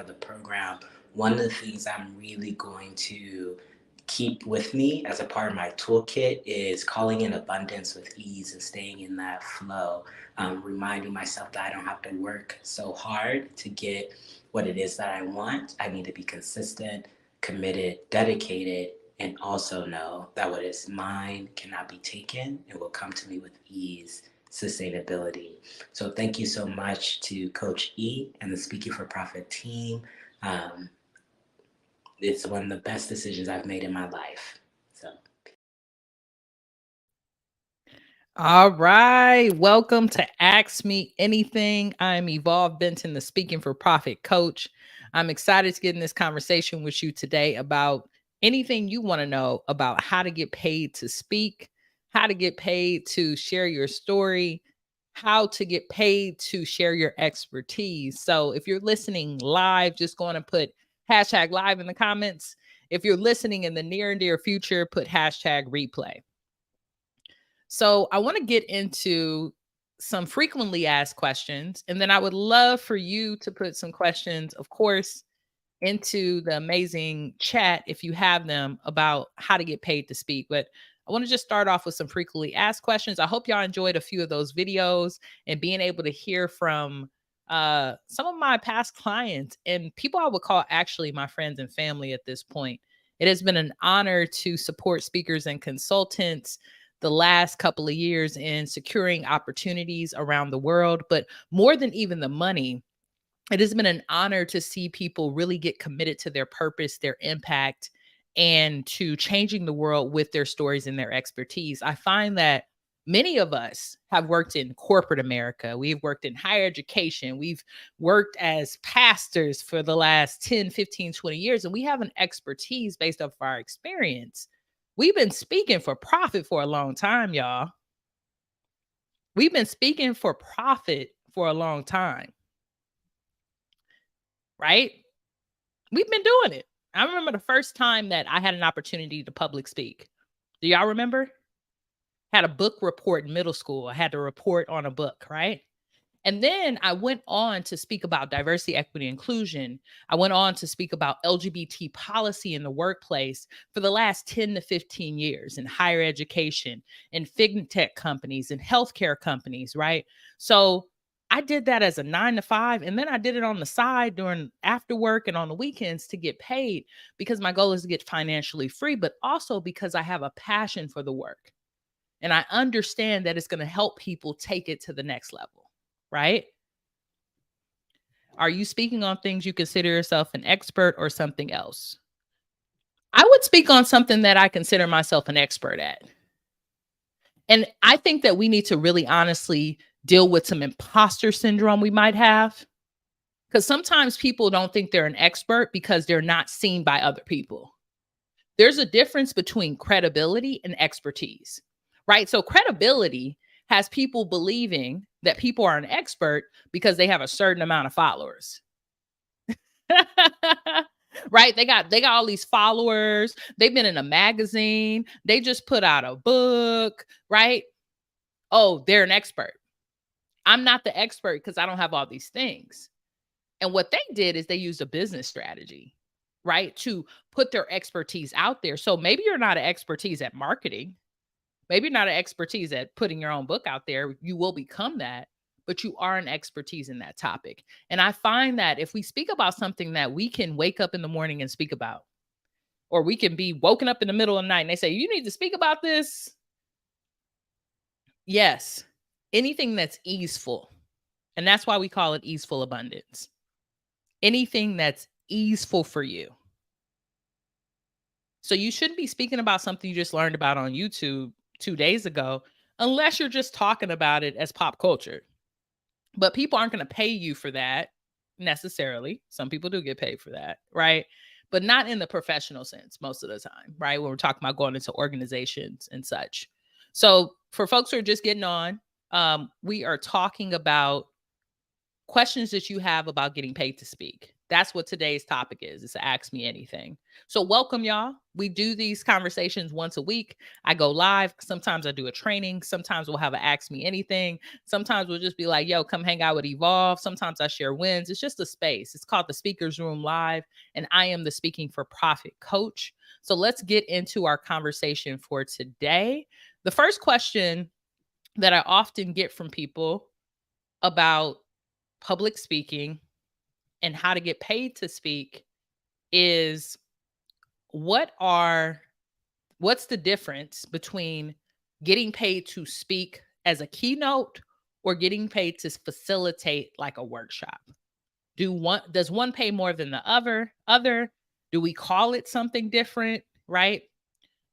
the program, one of the things I'm really going to keep with me as a part of my toolkit is calling in abundance with ease and staying in that flow, reminding myself that I don't have to work so hard to get what it is that I want. I need to be consistent, committed, dedicated, and also know that what is mine cannot be taken and will come to me with ease, sustainability. So thank you so much to Coach E and the Speaking for Profit team. Um, it's one of the best decisions I've made in my life. So All right. Welcome to Ask Me Anything. I'm Evolve Benton, the Speaking for Profit coach. I'm excited to get in this conversation with you today about anything you want to know about how to get paid to speak, how to get paid to share your story, how to get paid to share your expertise. So if you're listening live, just go on and put hashtag live in the comments. If you're listening in the near and dear future, put hashtag replay. So I want to get into some frequently asked questions, and then I would love for you to put some questions, of course, into the amazing chat if you have them about how to get paid to speak. But I want to just start off with some frequently asked questions. I hope y'all enjoyed a few of those videos and being able to hear from some of my past clients and people I would call actually my friends and family at this point. It has been an honor to support speakers and consultants the last couple of years in securing opportunities around the world. But more than even the money, it has been an honor to see people really get committed to their purpose, their impact, and to changing the world with their stories and their expertise. I find that many of us have worked in corporate America. We've worked in higher education. We've worked as pastors for the last 10, 15, 20 years, and we have an expertise based off of our experience. We've been speaking for profit for a long time, y'all. We've been speaking for profit for a long time, right? We've been doing it. I remember the first time that I had an opportunity to public speak. Do y'all remember? Had a book report in middle school. I had to report on a book, right? And then I went on to speak about diversity, equity, inclusion. I went on to speak about LGBT policy in the workplace for the last 10 to 15 years in higher education, in fintech companies, and healthcare companies, right? So I did that as a 9 to 5. And then I did it on the side during after work and on the weekends to get paid because my goal is to get financially free, but also because I have a passion for the work. And I understand that it's going to help people take it to the next level, right? Are you speaking on things you consider yourself an expert or something else? I would speak on something that I consider myself an expert at. And I think that we need to really honestly deal with some imposter syndrome we might have. Because sometimes people don't think they're an expert because they're not seen by other people. There's a difference between credibility and expertise, right? So, credibility has people believing that people are an expert because they have a certain amount of followers. Right? They got all these followers. They've been in a magazine. They just put out a book, right? Oh, they're an expert. I'm not the expert because I don't have all these things. And what they did is they used a business strategy, right? To put their expertise out there. So maybe you're not an expertise at marketing. Maybe you're not an expertise at putting your own book out there. You will become that, but you are an expertise in that topic. And I find that if we speak about something that we can wake up in the morning and speak about, or we can be woken up in the middle of the night and they say, you need to speak about this. Yes, anything that's easeful. And that's why we call it easeful abundance. Anything that's easeful for you. So you shouldn't be speaking about something you just learned about on YouTube 2 days ago, unless you're just talking about it as pop culture. But people aren't going to pay you for that necessarily. Some people do get paid for that, right? But not in the professional sense most of the time, right? When we're talking about going into organizations and such. So for folks who are just getting on, we are talking about questions that you have about getting paid to speak. That's what today's topic is. It's Ask Me Anything. So welcome, y'all. We do these conversations once a week. I go live. Sometimes I do a training. Sometimes we'll have an Ask Me Anything. Sometimes we'll just be like, yo, come hang out with Evolve. Sometimes I share wins. It's just a space. It's called the Speakers Room Live. And I am the Speaking for Profit coach. So let's get into our conversation for today. The first question that I often get from people about public speaking and how to get paid to speak is what's the difference between getting paid to speak as a keynote or getting paid to facilitate like a workshop? Does one pay more than the other? Do we call it something different, right?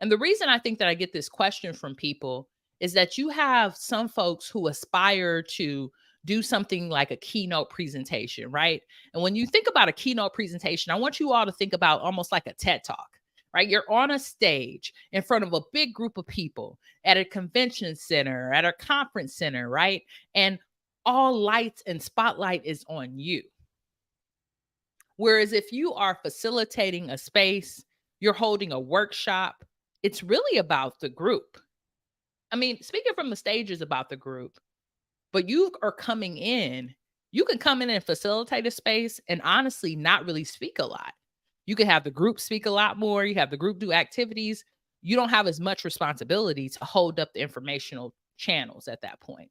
And the reason I think that I get this question from people is that you have some folks who aspire to do something like a keynote presentation, right? And when you think about a keynote presentation, I want you all to think about almost like a TED Talk, right? You're on a stage in front of a big group of people at a convention center, at a conference center, right? And all lights and spotlight is on you. Whereas if you are facilitating a space, you're holding a workshop, it's really about the group. I mean, speaking from the stage is about the group, but you are coming in. You can come in and facilitate a space and honestly not really speak a lot. You can have the group speak a lot more. You have the group do activities. You don't have as much responsibility to hold up the informational channels at that point.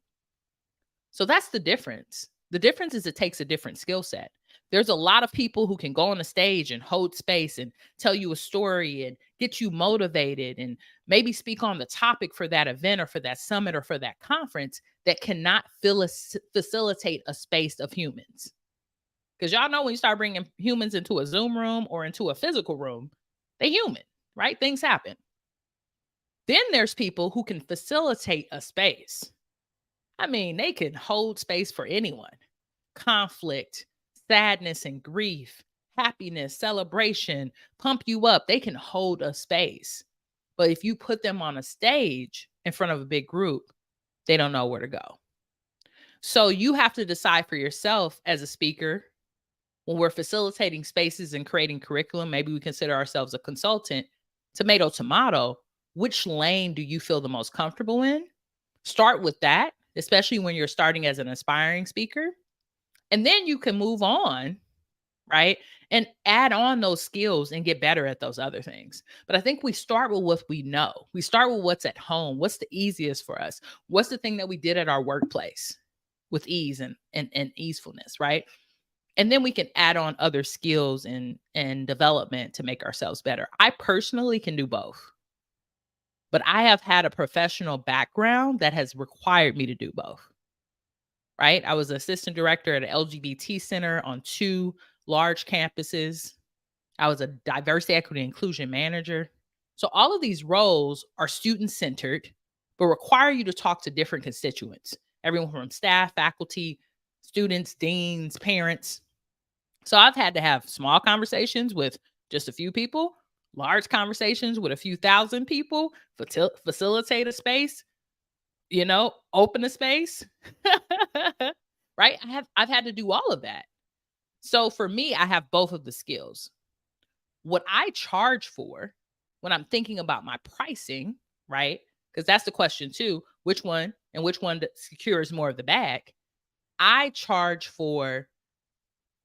So that's the difference. The difference is it takes a different skill set. There's a lot of people who can go on a stage and hold space and tell you a story and get you motivated and maybe speak on the topic for that event or for that summit or for that conference that cannot facilitate a space of humans. Because y'all know when you start bringing humans into a Zoom room or into a physical room, they human, right? Things happen. Then there's people who can facilitate a space. I mean, they can hold space for anyone. Conflict, sadness and grief, happiness, celebration, pump you up. They can hold a space. But if you put them on a stage in front of a big group, they don't know where to go. So you have to decide for yourself as a speaker when we're facilitating spaces and creating curriculum. Maybe we consider ourselves a consultant. Tomato, tomato. Which lane do you feel the most comfortable in? Start with that, especially when you're starting as an aspiring speaker. And then you can move on, right? And add on those skills and get better at those other things. But I think we start with what we know. We start with what's at home. What's the easiest for us? What's the thing that we did at our workplace with ease and easefulness, right? And then we can add on other skills and development to make ourselves better. I personally can do both. But I have had a professional background that has required me to do both. Right? I was assistant director at an LGBT center on 2 large campuses. I was a diversity, equity, inclusion manager. So all of these roles are student centered, but require you to talk to different constituents, everyone from staff, faculty, students, deans, parents. So I've had to have small conversations with just a few people, large conversations with a few thousand people, facilitate a space, open a space. Right? I've had to do all of that. So for me, I have both of the skills. What I charge for when I'm thinking about my pricing, right? Because that's the question too, which one secures more of the bag? I charge for,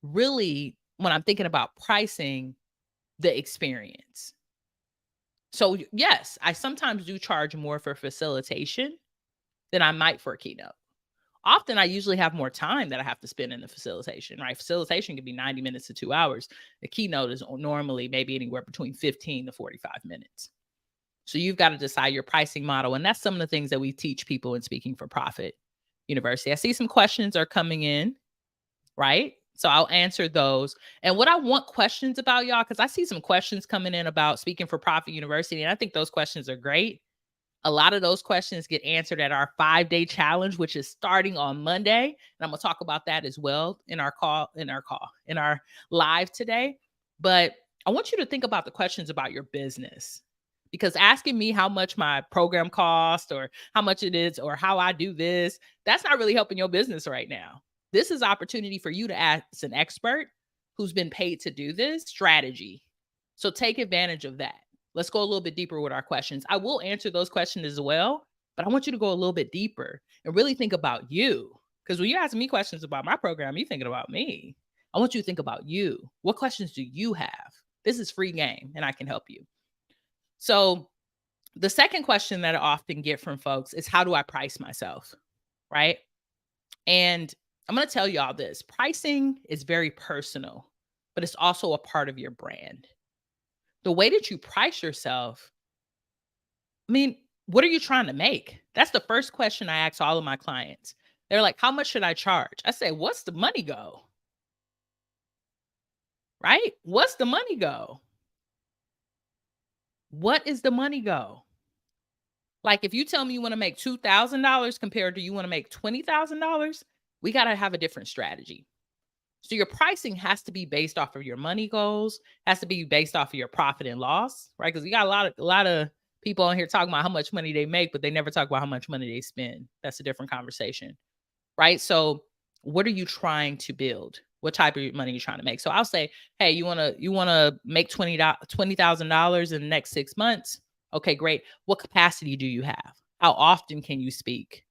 really, when I'm thinking about pricing, the experience. So yes, I sometimes do charge more for facilitation than I might for a keynote. Often I usually have more time that I have to spend in the facilitation, right? Facilitation can be 90 minutes to 2 hours. The keynote is normally maybe anywhere between 15 to 45 minutes. So you've got to decide your pricing model. And that's some of the things that we teach people in Speaking for Profit University. I see some questions are coming in, right? So I'll answer those. And what I want questions about, y'all, because I see some questions coming in about Speaking for Profit University, and I think those questions are great. A lot of those questions get answered at our 5-day challenge, which is starting on Monday. And I'm going to talk about that as well in our live today. But I want you to think about the questions about your business, because asking me how much my program costs or how much it is or how I do this, that's not really helping your business right now. This is opportunity for you to ask an expert who's been paid to do this strategy. So take advantage of that. Let's go a little bit deeper with our questions. I will answer those questions as well, but I want you to go a little bit deeper and really think about you. Because when you ask me questions about my program, you're thinking about me. I want you to think about you. What questions do you have? This is free game and I can help you. So, the second question that I often get from folks is how do I price myself? Right. And I'm going to tell y'all this pricing is very personal, but it's also a part of your brand. The way that you price yourself, I mean, what are you trying to make? That's the first question I ask all of my clients. They're like, how much should I charge? I say, what's the money go? Right? What's the money go? What is the money go? Like, if you tell me you want to make $2,000 compared to you want to make $20,000, we got to have a different strategy. So your pricing has to be based off of your money goals, has to be based off of your profit and loss, right? Because you got a lot of people on here talking about how much money they make, but they never talk about how much money they spend. That's a different conversation, right? So what are you trying to build? What type of money are you trying to make? So I'll say, hey, you wanna make $20,000 in the next 6 months? Okay, great. What capacity do you have? How often can you speak?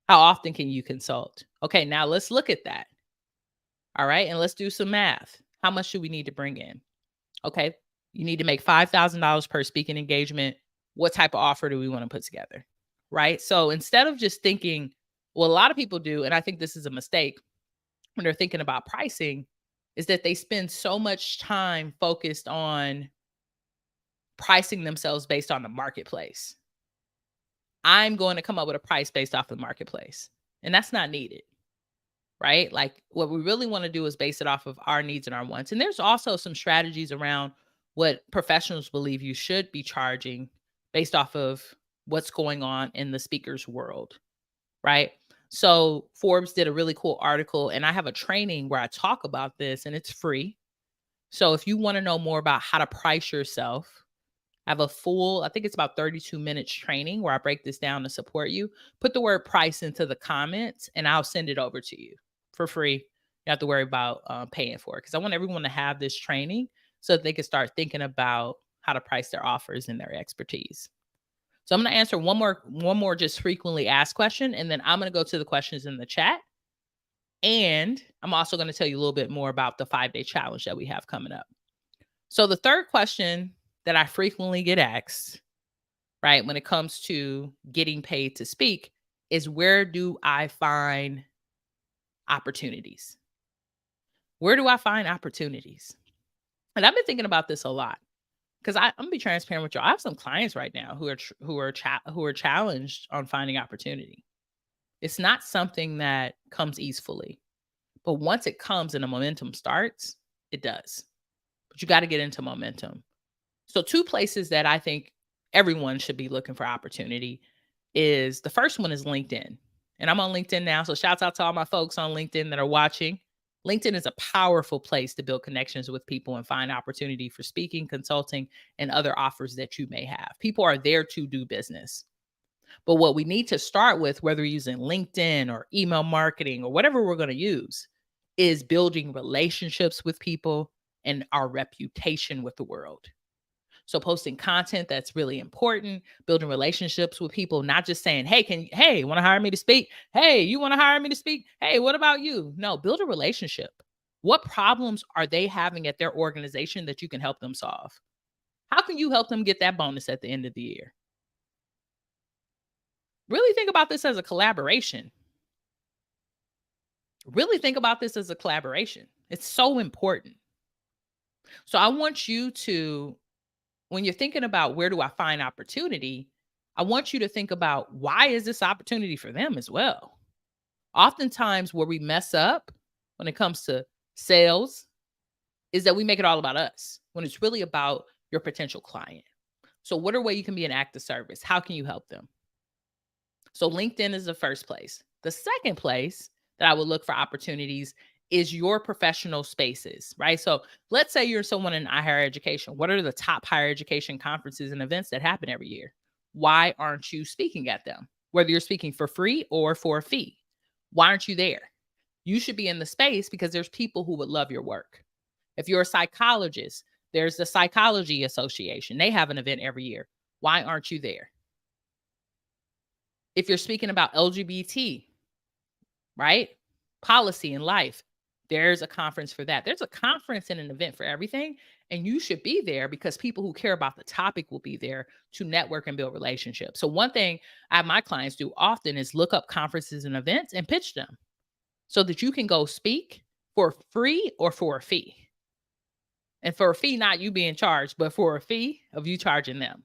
How often can you consult? Okay, now let's look at that. All right. And let's do some math. How much do we need to bring in? Okay. You need to make $5,000 per speaking engagement. What type of offer do we want to put together? Right. So instead of just thinking, well, a lot of people do, and I think this is a mistake when they're thinking about pricing, is that they spend so much time focused on pricing themselves based on the marketplace. I'm going to come up with a price based off the marketplace. And that's not needed. Right? Like what we really want to do is base it off of our needs and our wants. And there's also some strategies around what professionals believe you should be charging based off of what's going on in the speaker's world, right? So Forbes did a really cool article and I have a training where I talk about this and it's free. So if you want to know more about how to price yourself, I have a full, I think it's about 32 minutes training where I break this down to support you. Put the word price into the comments and I'll send it over to you for free. You don't have to worry about paying for it because I want everyone to have this training so that they can start thinking about how to price their offers and their expertise. So I'm going to answer one more just frequently asked question, and then I'm going to go to the questions in the chat. And I'm also going to tell you a little bit more about the 5-day challenge that we have coming up. So the third question that I frequently get asked, right, when it comes to getting paid to speak is where do I find opportunities? Where do I find opportunities? And I've been thinking about this a lot because I'm gonna be transparent with you. I have some clients right now who are challenged on finding opportunity. It's not something that comes easily, but once it comes and the momentum starts, it does. But you got to get into momentum. So two places that I think everyone should be looking for opportunity is the first one is LinkedIn. And I'm on LinkedIn now. So shouts out to all my folks on LinkedIn that are watching. LinkedIn is a powerful place to build connections with people and find opportunity for speaking, consulting, and other offers that you may have. People are there to do business. But what we need to start with, whether you're using LinkedIn or email marketing or whatever we're going to use, is building relationships with people and our reputation with the world. So posting content that's really important, building relationships with people, not just saying, hey, want to hire me to speak? Hey, you want to hire me to speak? Hey, what about you? No, build a relationship. What problems are they having at their organization that you can help them solve? How can you help them get that bonus at the end of the year? Really think about this as a collaboration. Really think about this as a collaboration. It's so important. So I want you to, when you're thinking about where do I find opportunity, I want you to think about why is this opportunity for them as well? Oftentimes, where we mess up when it comes to sales is that we make it all about us when it's really about your potential client. So, what are ways you can be an act of service? How can you help them? So, LinkedIn is the first place. The second place that I would look for opportunities is your professional spaces, right? So let's say you're someone in higher education. What are the top higher education conferences and events that happen every year? Why aren't you speaking at them? Whether you're speaking for free or for a fee, why aren't you there? You should be in the space because there's people who would love your work. If you're a psychologist, there's the Psychology Association. They have an event every year. Why aren't you there? If you're speaking about LGBT, right? Policy in life, there's a conference for that. There's a conference and an event for everything. And you should be there because people who care about the topic will be there to network and build relationships. So, one thing I have my clients do often is look up conferences and events and pitch them so that you can go speak for free or for a fee. And for a fee, not you being charged, but for a fee of you charging them.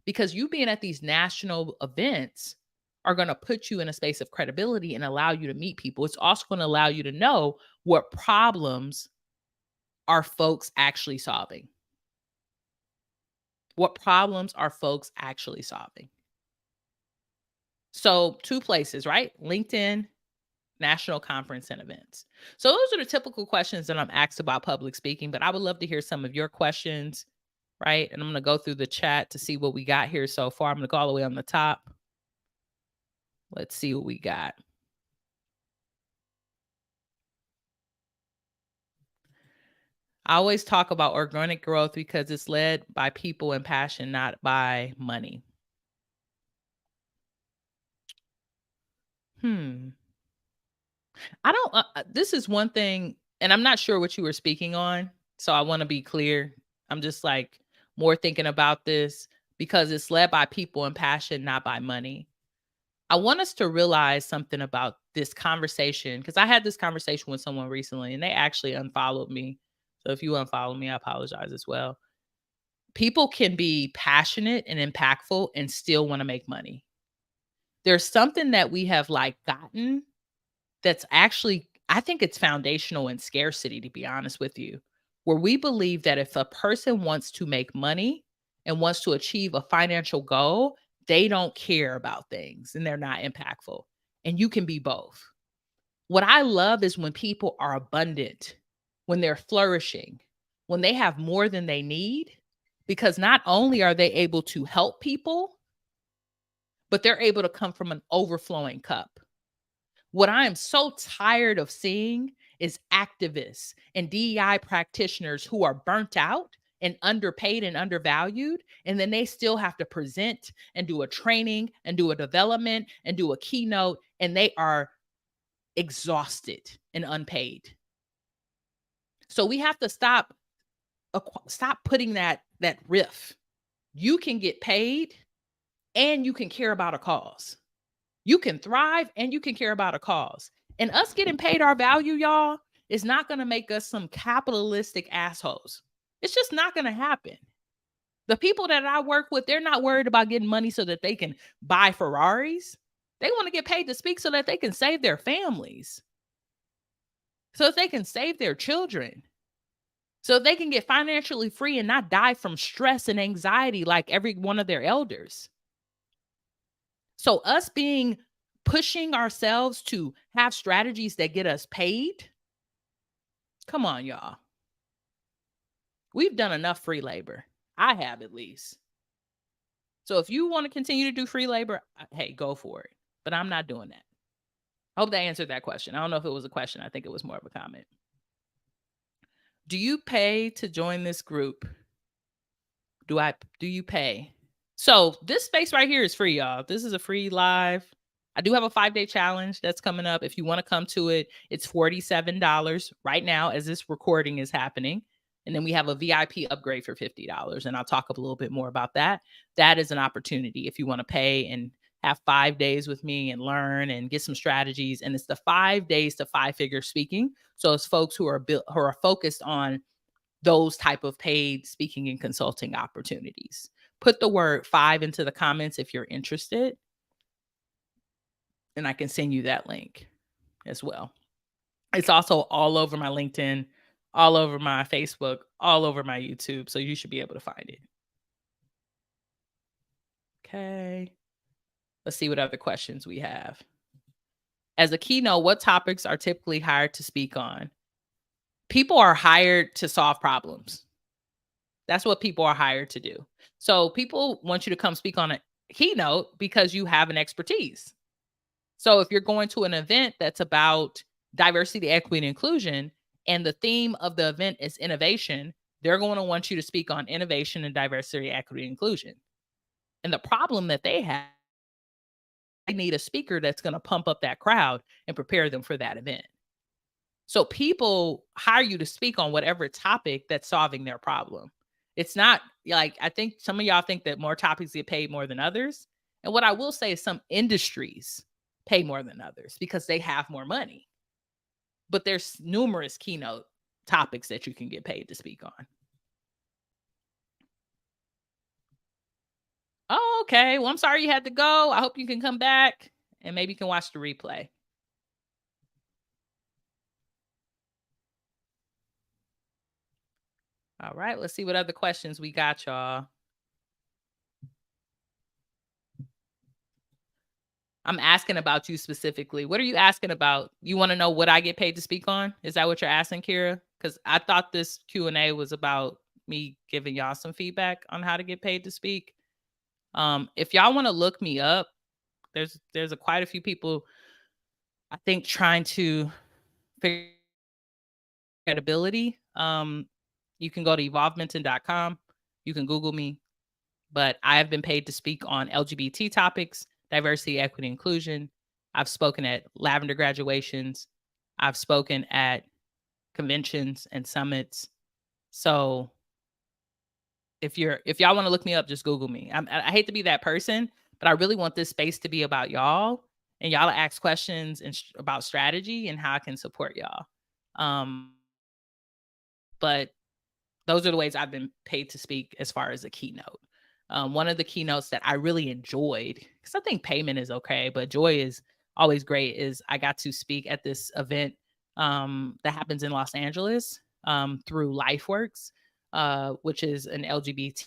Because you being at these national events are going to put you in a space of credibility and allow you to meet people. It's also going to allow you to know what problems are folks actually solving. What problems are folks actually solving? So, two places, right? LinkedIn, national conference and events. So, those are the typical questions that I'm asked about public speaking, but I would love to hear some of your questions, right? And I'm going to go through the chat to see what we got here so far. I'm going to go all the way on the top. Let's see what we got. I always talk about organic growth because it's led by people and passion, not by money. Hmm. I don't, this is one thing, and I'm not sure what you were speaking on. So I want to be clear. I'm just like more thinking about this because it's led by people and passion, not by money. I want us to realize something about this conversation because I had this conversation with someone recently and they actually unfollowed me. So if you unfollow me, I apologize as well. People can be passionate and impactful and still want to make money. There's something that we have like gotten that's actually, I think it's foundational in scarcity, to be honest with you, where we believe that if a person wants to make money and wants to achieve a financial goal, they don't care about things and they're not impactful. And you can be both. What I love is when people are abundant, when they're flourishing, when they have more than they need, because not only are they able to help people, but they're able to come from an overflowing cup. What I am so tired of seeing is activists and DEI practitioners who are burnt out and underpaid and undervalued. And then they still have to present and do a training and do a development and do a keynote, and they are exhausted and unpaid. So we have to stop putting that riff. You can get paid and you can care about a cause. You can thrive and you can care about a cause. And us getting paid our value, y'all, is not going to make us some capitalistic assholes. It's just not going to happen. The people that I work with, they're not worried about getting money so that they can buy Ferraris. They want to get paid to speak so that they can save their families, so that they can save their children, so they can get financially free and not die from stress and anxiety like every one of their elders. So us pushing ourselves to have strategies that get us paid. Come on, y'all. We've done enough free labor. I have, at least. So if you want to continue to do free labor, hey, go for it. But I'm not doing that. I hope that answered that question. I don't know if it was a question. I think it was more of a comment. Do you pay to join this group? Do you pay? So this space right here is free, y'all. This is a free live. I do have a 5-day challenge that's coming up. If you want to come to it, it's $47 right now as this recording is happening. And then we have a VIP upgrade for $50. And I'll talk a little bit more about that. That is an opportunity if you want to pay and have 5 days with me and learn and get some strategies. And it's the 5 days to 5-figure speaking. So it's folks who are focused on those type of paid speaking and consulting opportunities. Put the word 5 into the comments if you're interested. And I can send you that link as well. It's also all over my LinkedIn, all over my Facebook, all over my YouTube. So you should be able to find it. Okay. Let's see what other questions we have. As a keynote, what topics are typically hired to speak on? People are hired to solve problems. That's what people are hired to do. So people want you to come speak on a keynote because you have an expertise. So if you're going to an event that's about diversity, equity, and inclusion, and the theme of the event is innovation, they're going to want you to speak on innovation and diversity, equity, inclusion. And the problem that they have, they need a speaker that's going to pump up that crowd and prepare them for that event. So people hire you to speak on whatever topic that's solving their problem. It's not like, I think some of y'all think that more topics get paid more than others. And what I will say is some industries pay more than others because they have more money. But there's numerous keynote topics that you can get paid to speak on. Oh, okay. Well, I'm sorry you had to go. I hope you can come back and maybe you can watch the replay. All right. Let's see what other questions we got, y'all. I'm asking about you specifically. What are you asking about? You want to know what I get paid to speak on? Is that what you're asking, Kira? Because I thought this Q&A was about me giving y'all some feedback on how to get paid to speak. If y'all want to look me up, there's quite a few people I think trying to figure credibility. You can go to evolvementon.com. You can Google me, but I have been paid to speak on LGBT topics, diversity, equity, inclusion. I've spoken at Lavender graduations. I've spoken at conventions and summits. So if y'all want to look me up, just Google me. I hate to be that person, but I really want this space to be about y'all and y'all to ask questions and about strategy and how I can support y'all. But those are the ways I've been paid to speak as far as a keynote. One of the keynotes that I really enjoyed, because I think payment is okay, but joy is always great, is I got to speak at this event that happens in Los Angeles through LifeWorks, which is an LGBT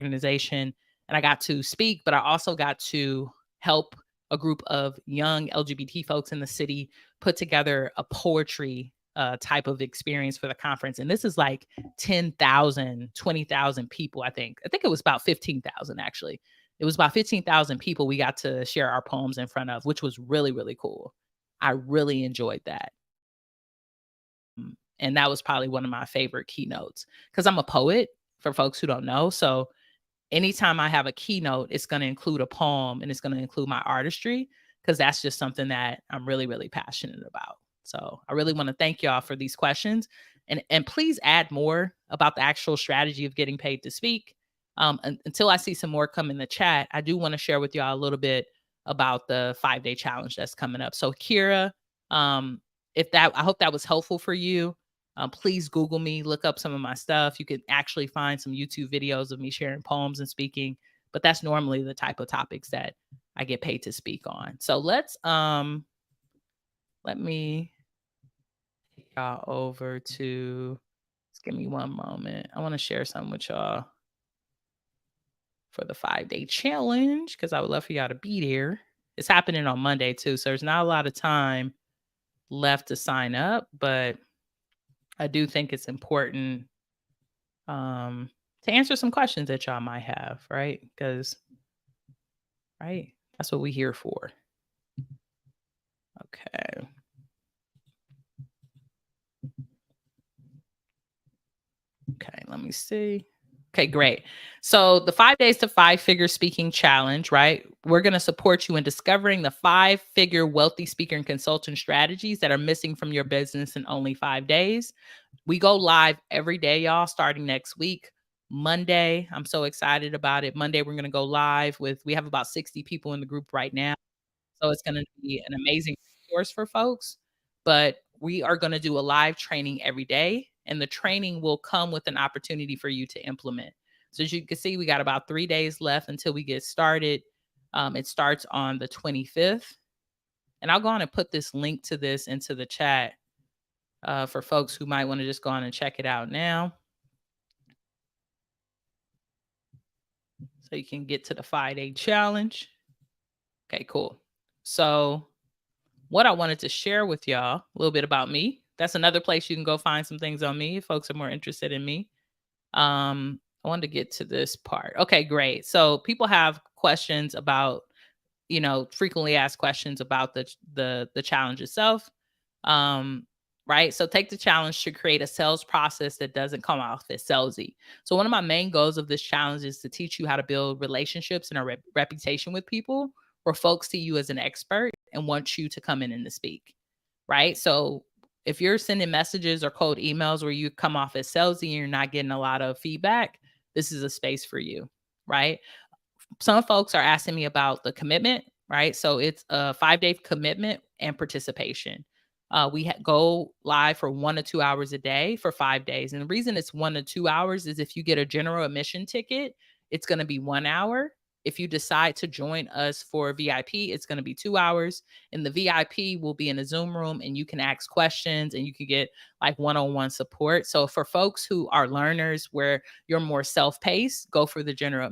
organization. And I got to speak, but I also got to help a group of young LGBT folks in the city put together a poetry type of experience for the conference. And this is like 10,000, 20,000 people, I think. I think it was about 15,000 actually. It was about 15,000 people we got to share our poems in front of, which was really, really cool. I really enjoyed that. And that was probably one of my favorite keynotes because I'm a poet for folks who don't know. So anytime I have a keynote, it's going to include a poem and it's going to include my artistry because that's just something that I'm really, really passionate about. So I really want to thank y'all for these questions and please add more about the actual strategy of getting paid to speak. Until I see some more come in the chat, I do want to share with y'all a little bit about the 5-day challenge that's coming up. So Kira, I hope that was helpful for you. Please Google me, look up some of my stuff. You can actually find some YouTube videos of me sharing poems and speaking, but that's normally the type of topics that I get paid to speak on. So let me take y'all over to, just give me one moment. I want to share something with y'all for the 5-day challenge because I would love for y'all to be there. It's happening on Monday too, so there's not a lot of time left to sign up, but I do think it's important to answer some questions that y'all might have, right? Because, right, that's what we're here for. Okay. Okay, let me see. Okay, great. So the 5 days to 5-figure speaking challenge, right? We're going to support you in discovering the 5-figure wealthy speaker and consultant strategies that are missing from your business in only 5 days. We go live every day, y'all, starting next week. Monday, I'm so excited about it. Monday, we're going to go live we have about 60 people in the group right now. So it's going to be an amazing resource for folks. But we are going to do a live training every day, and the training will come with an opportunity for you to implement. So as you can see, we got about 3 days left until we get started. It starts on the 25th. And I'll go on and put this link to this into the chat for folks who might want to just go on and check it out now. So you can get to the 5-day challenge. Okay, cool. So what I wanted to share with y'all a little bit about me. That's another place you can go find some things on me if folks are more interested in me. I wanted to get to this part. Okay, great. So people have questions about, frequently asked questions about the challenge itself. right? So take the challenge to create a sales process that doesn't come off as salesy. So one of my main goals of this challenge is to teach you how to build relationships and a reputation with people where folks see you as an expert and want you to come in and to speak, right? So if you're sending messages or cold emails where you come off as salesy and you're not getting a lot of feedback, this is a space for you, right? Some folks are asking me about the commitment, right? So it's a 5-day commitment and participation. We go live for 1 to 2 hours a day for 5 days. And the reason it's 1 to 2 hours is if you get a general admission ticket, it's going to be 1 hour. If you decide to join us for VIP, it's going to be 2 hours. And the VIP will be in a Zoom room and you can ask questions and you can get like one-on-one support. So for folks who are learners where you're more self-paced, go for the general.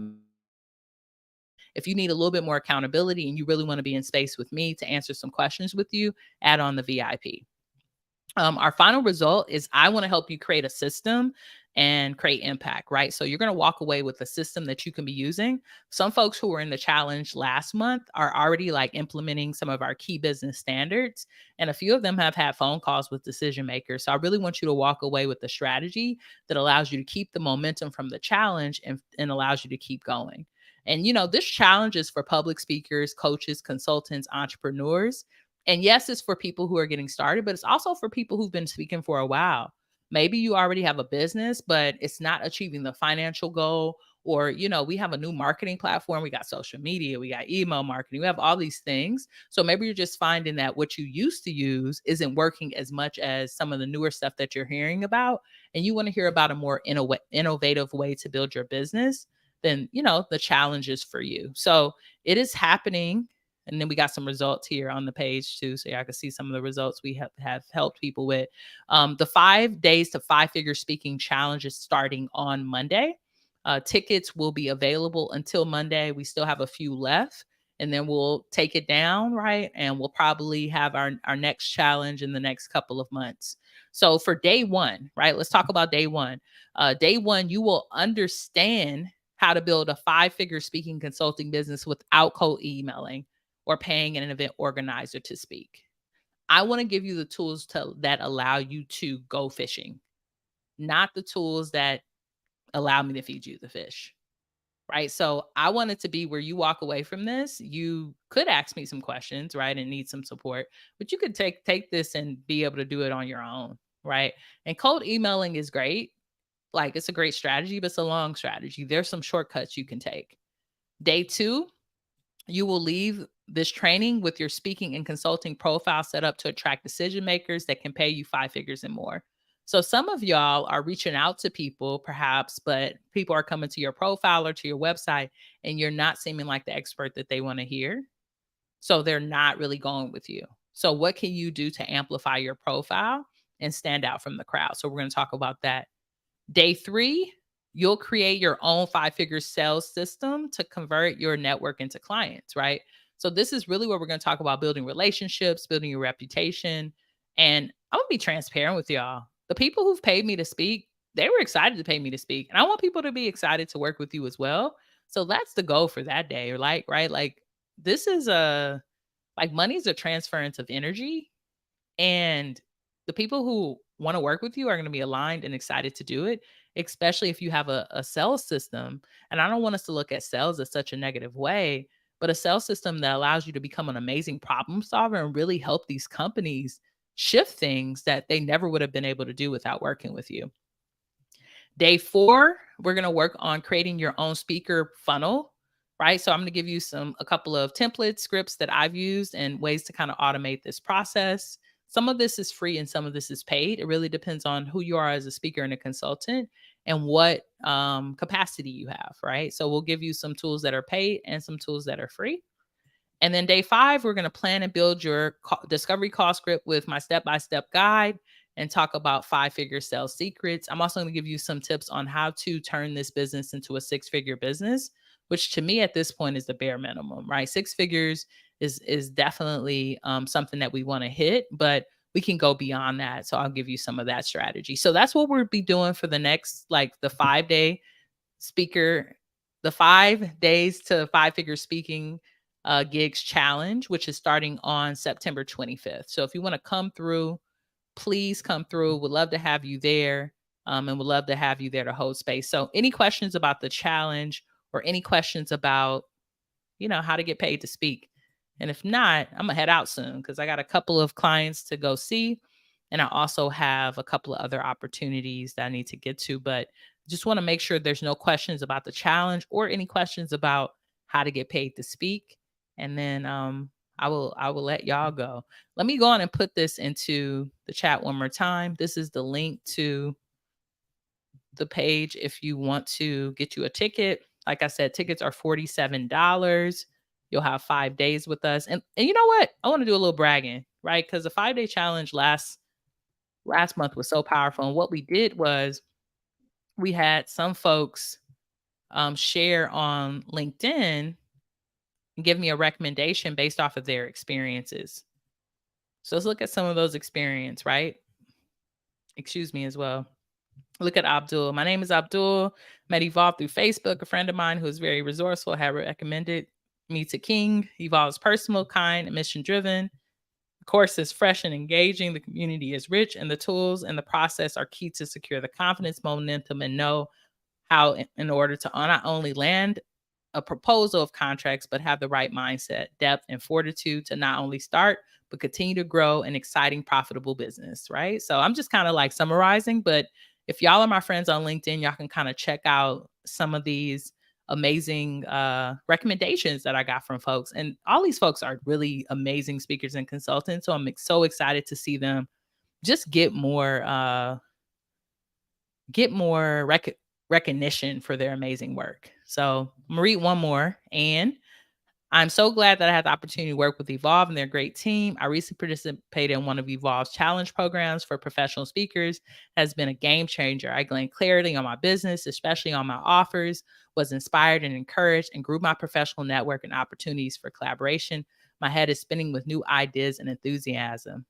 If you need a little bit more accountability and you really want to be in space with me to answer some questions with you, add on the VIP. Our final result is I want to help you create a system and create impact, right? So you're going to walk away with a system that you can be using. Some folks who were in the challenge last month are already like implementing some of our key business standards. And a few of them have had phone calls with decision makers. So I really want you to walk away with a strategy that allows you to keep the momentum from the challenge and allows you to keep going. And, this challenge is for public speakers, coaches, consultants, entrepreneurs. And yes, it's for people who are getting started, but it's also for people who've been speaking for a while. Maybe you already have a business, but it's not achieving the financial goal. Or, we have a new marketing platform. We got social media, we got email marketing, we have all these things. So maybe you're just finding that what you used to use isn't working as much as some of the newer stuff that you're hearing about. And you want to hear about a more innovative way to build your business, then, the challenge is for you. So it is happening. And then we got some results here on the page too. So y'all can see some of the results we have helped people with. The 5 days to 5-figure speaking challenge is starting on Monday. Tickets will be available until Monday. We still have a few left. And then we'll take it down, right? And we'll probably have our next challenge in the next couple of months. So for day one, right? Let's talk about day one. Day one, you will understand how to build a 5-figure speaking consulting business without cold emailing or paying an event organizer to speak. I want to give you the tools that allow you to go fishing, not the tools that allow me to feed you the fish. Right. So I want it to be where you walk away from this. You could ask me some questions, right? And need some support, but you could take this and be able to do it on your own. Right. And cold emailing is great. Like it's a great strategy, but it's a long strategy. There's some shortcuts you can take. Day two, you will leave this training with your speaking and consulting profile set up to attract decision makers that can pay you 5 figures and more. So some of y'all are reaching out to people perhaps, but people are coming to your profile or to your website and you're not seeming like the expert that they want to hear. So they're not really going with you. So what can you do to amplify your profile and stand out from the crowd? So we're going to talk about that. Day three, you'll create your own 5-figure sales system to convert your network into clients, right? So this is really where we're going to talk about building relationships, building your reputation. And I'm going to be transparent with y'all. The people who've paid me to speak, they were excited to pay me to speak. And I want people to be excited to work with you as well. So that's the goal for that day, like, right? Like this is money is a transference of energy, and the people who want to work with you are going to be aligned and excited to do it, especially if you have a sales system. And I don't want us to look at sales as such a negative way, but a sales system that allows you to become an amazing problem solver and really help these companies shift things that they never would have been able to do without working with you. Day four, we're going to work on creating your own speaker funnel, right? So I'm going to give you a couple of templates, scripts that I've used and ways to kind of automate this process. Some of this is free and some of this is paid. It really depends on who you are as a speaker and a consultant and what capacity you have, right? So we'll give you some tools that are paid and some tools that are free. And then day five, we're going to plan and build your discovery call script with my step-by-step guide and talk about 5-figure sales secrets. I'm also going to give you some tips on how to turn this business into a 6-figure business, which to me at this point is the bare minimum, right? 6 figures is definitely something that we want to hit, but we can go beyond that. So I'll give you some of that strategy. So that's what we'll be doing for the next, like the 5-day speaker, the 5 days to 5-figure speaking gigs challenge, which is starting on September 25th. So if you want to come through, please come through. Would love to have you there. And would love to have you there to hold space. So, any questions about the challenge or any questions about, how to get paid to speak? And if not, I'm gonna head out soon because I got a couple of clients to go see. And I also have a couple of other opportunities that I need to get to. But just want to make sure there's no questions about the challenge or any questions about how to get paid to speak. And then I will let y'all go. Let me go on and put this into the chat one more time. This is the link to the page if you want to get you a ticket. Like I said, tickets are $47. You'll have 5 days with us. And you know what? I want to do a little bragging, right? Because the 5 day challenge last month was so powerful. And what we did was we had some folks share on LinkedIn and give me a recommendation based off of their experiences. So let's look at some of those experience, right? Excuse me as well. Look at Abdul. My name is Abdul. Met Evolve through Facebook. A friend of mine who is very resourceful had recommended me to King. Evolve is personal, kind, and mission driven. The course is fresh and engaging. The community is rich, and the tools and the process are key to secure the confidence, momentum, and know how in order to not only land a proposal of contracts, but have the right mindset, depth, and fortitude to not only start, but continue to grow an exciting, profitable business, right? So I'm just kind of like summarizing, but if y'all are my friends on LinkedIn, y'all can kind of check out some of these amazing recommendations that I got from folks. And all these folks are really amazing speakers and consultants. So I'm so excited to see them just get more recognition for their amazing work. So I'm gonna read one more. And I'm so glad that I had the opportunity to work with Evolve and their great team. I recently participated in one of Evolve's challenge programs for professional speakers. It has been a game changer. I gained clarity on my business, especially on my offers, was inspired and encouraged, and grew my professional network and opportunities for collaboration. My head is spinning with new ideas and enthusiasm.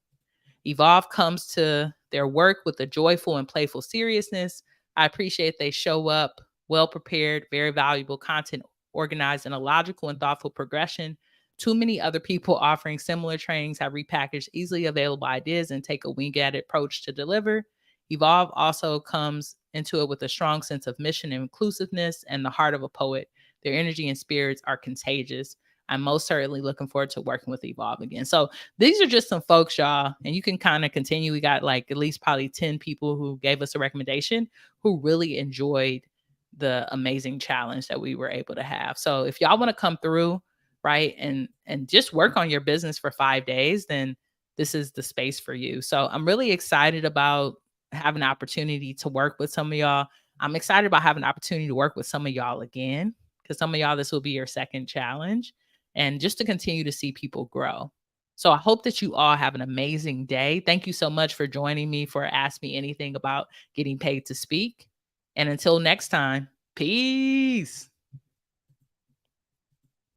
Evolve comes to their work with a joyful and playful seriousness. I appreciate they show up well prepared, very valuable content, organized in a logical and thoughtful progression. Too many other people offering similar trainings have repackaged easily available ideas and take a wing at it approach to deliver. Evolve also comes into it with a strong sense of mission and inclusiveness and the heart of a poet. Their energy and spirits are contagious. I'm most certainly looking forward to working with Evolve again. So these are just some folks, y'all, and you can kind of continue. We got like at least probably 10 people who gave us a recommendation who really enjoyed the amazing challenge that we were able to have. So if y'all want to come through, right, and just work on your business for 5 days, then this is the space for you. So I'm really excited about having an opportunity to work with some of y'all. I'm excited about having an opportunity to work with some of y'all again, because some of y'all, this will be your second challenge, and just to continue to see people grow. So I hope that you all have an amazing day. Thank you so much for joining me for Ask Me Anything about getting paid to speak. And until next time, peace.